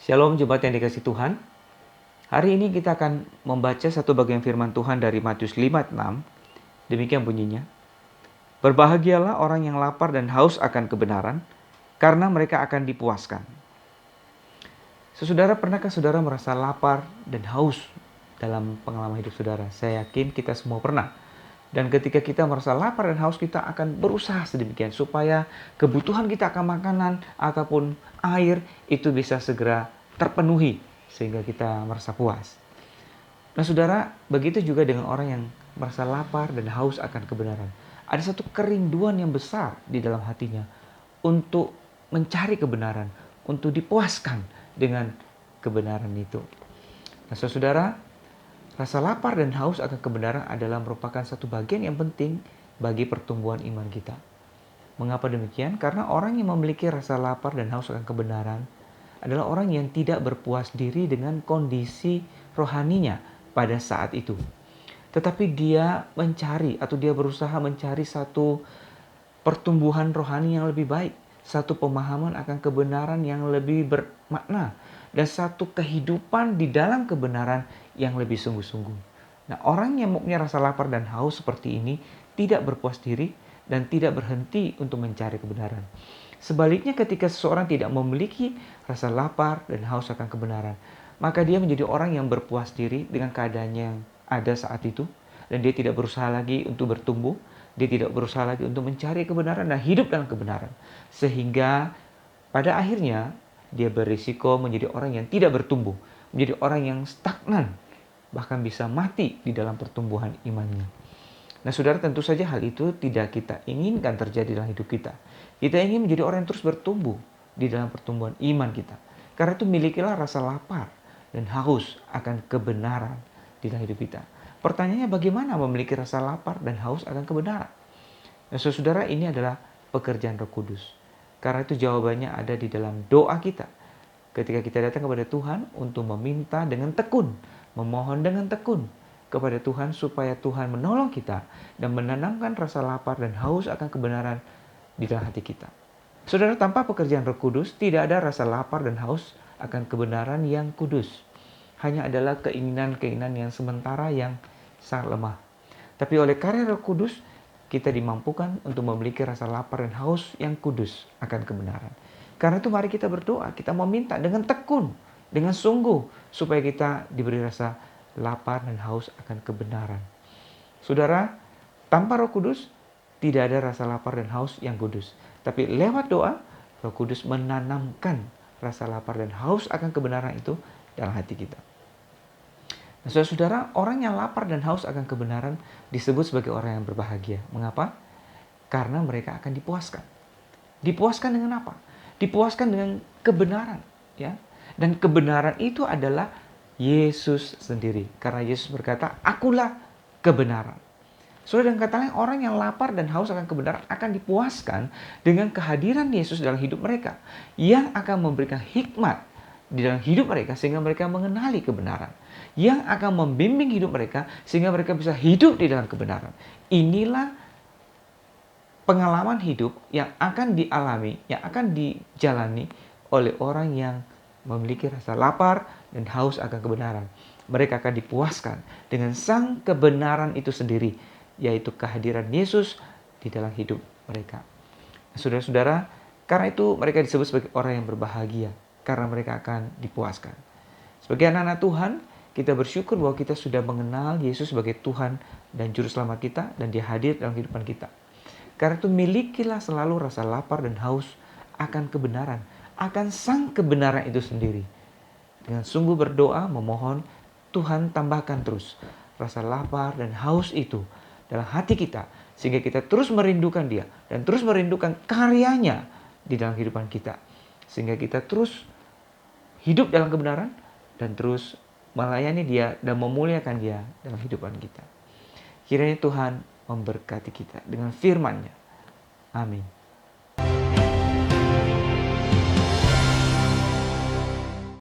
Shalom jemaat yang dikasihi Tuhan. Hari ini kita akan membaca satu bagian firman Tuhan dari Matius 5:6. Demikian bunyinya. Berbahagialah orang yang lapar dan haus akan kebenaran, karena mereka akan dipuaskan. Saudara, pernahkah saudara merasa lapar dan haus dalam pengalaman hidup saudara? Saya yakin kita semua pernah. Dan ketika kita merasa lapar dan haus, kita akan berusaha sedemikian supaya kebutuhan kita akan makanan ataupun air itu bisa segera terpenuhi sehingga kita merasa puas. Nah saudara, begitu juga dengan orang yang merasa lapar dan haus akan kebenaran. Ada satu kerinduan yang besar di dalam hatinya untuk mencari kebenaran, untuk dipuaskan dengan kebenaran itu. Nah saudara, rasa lapar dan haus akan kebenaran adalah merupakan satu bagian yang penting bagi pertumbuhan iman kita. Mengapa demikian? Karena orang yang memiliki rasa lapar dan haus akan kebenaran adalah orang yang tidak berpuas diri dengan kondisi rohaninya pada saat itu. Tetapi dia mencari atau dia berusaha mencari satu pertumbuhan rohani yang lebih baik, satu pemahaman akan kebenaran yang lebih bermakna, dan satu kehidupan di dalam kebenaran yang lebih sungguh-sungguh. Nah, orang yang mempunyai rasa lapar dan haus seperti ini tidak berpuas diri dan tidak berhenti untuk mencari kebenaran. Sebaliknya, ketika seseorang tidak memiliki rasa lapar dan haus akan kebenaran, maka dia menjadi orang yang berpuas diri dengan keadaan yang ada saat itu, dan dia tidak berusaha lagi untuk bertumbuh, dia tidak berusaha lagi untuk mencari kebenaran dan hidup dalam kebenaran. Sehingga pada akhirnya dia berisiko menjadi orang yang tidak bertumbuh, menjadi orang yang stagnan, bahkan bisa mati di dalam pertumbuhan imannya. Nah saudara, tentu saja hal itu tidak kita inginkan terjadi dalam hidup kita. Kita ingin menjadi orang yang terus bertumbuh di dalam pertumbuhan iman kita. Karena itu milikilah rasa lapar dan haus akan kebenaran di dalam hidup kita. Pertanyaannya, bagaimana memiliki rasa lapar dan haus akan kebenaran? Nah saudara, ini adalah pekerjaan Roh Kudus. Karena itu jawabannya ada di dalam doa kita. Ketika kita datang kepada Tuhan untuk meminta dengan tekun, memohon dengan tekun kepada Tuhan supaya Tuhan menolong kita dan menanamkan rasa lapar dan haus akan kebenaran di dalam hati kita. Saudara, tanpa pekerjaan Roh Kudus tidak ada rasa lapar dan haus akan kebenaran yang kudus. Hanya adalah keinginan-keinginan yang sementara yang sangat lemah. Tapi oleh karya Roh Kudus kita dimampukan untuk memiliki rasa lapar dan haus yang kudus akan kebenaran. Karena itu mari kita berdoa, kita meminta dengan tekun, dengan sungguh supaya kita diberi rasa lapar dan haus akan kebenaran. Saudara, tanpa Roh Kudus tidak ada rasa lapar dan haus yang kudus. Tapi lewat doa, Roh Kudus menanamkan rasa lapar dan haus akan kebenaran itu dalam hati kita. Nah, saudara, orang yang lapar dan haus akan kebenaran disebut sebagai orang yang berbahagia. Mengapa? Karena mereka akan dipuaskan. Dipuaskan dengan apa? Dipuaskan dengan kebenaran, ya. Dan kebenaran itu adalah Yesus sendiri. Karena Yesus berkata, "Akulah kebenaran." Saudara, dengan kata lain, orang yang lapar dan haus akan kebenaran akan dipuaskan dengan kehadiran Yesus dalam hidup mereka, yang akan memberikan hikmat di dalam hidup mereka sehingga mereka mengenali kebenaran, yang akan membimbing hidup mereka sehingga mereka bisa hidup di dalam kebenaran. Inilah pengalaman hidup yang akan dialami, yang akan dijalani oleh orang yang memiliki rasa lapar dan haus akan kebenaran. Mereka akan dipuaskan dengan sang kebenaran itu sendiri, yaitu kehadiran Yesus di dalam hidup mereka. Saudara-saudara, karena itu mereka disebut sebagai orang yang berbahagia, karena mereka akan dipuaskan. Sebagai anak-anak Tuhan, kita bersyukur bahwa kita sudah mengenal Yesus sebagai Tuhan dan Juru Selamat kita, dan Dia hadir dalam kehidupan kita. Karena itu milikilah selalu rasa lapar dan haus akan kebenaran, akan sang kebenaran itu sendiri. Dengan sungguh berdoa, memohon, Tuhan tambahkan terus rasa lapar dan haus itu dalam hati kita, sehingga kita terus merindukan Dia dan terus merindukan karyanya di dalam kehidupan kita, sehingga kita terus hidup dalam kebenaran dan terus melayani Dia dan memuliakan Dia dalam kehidupan kita. Kiranya Tuhan memberkati kita dengan firman-Nya. Amin.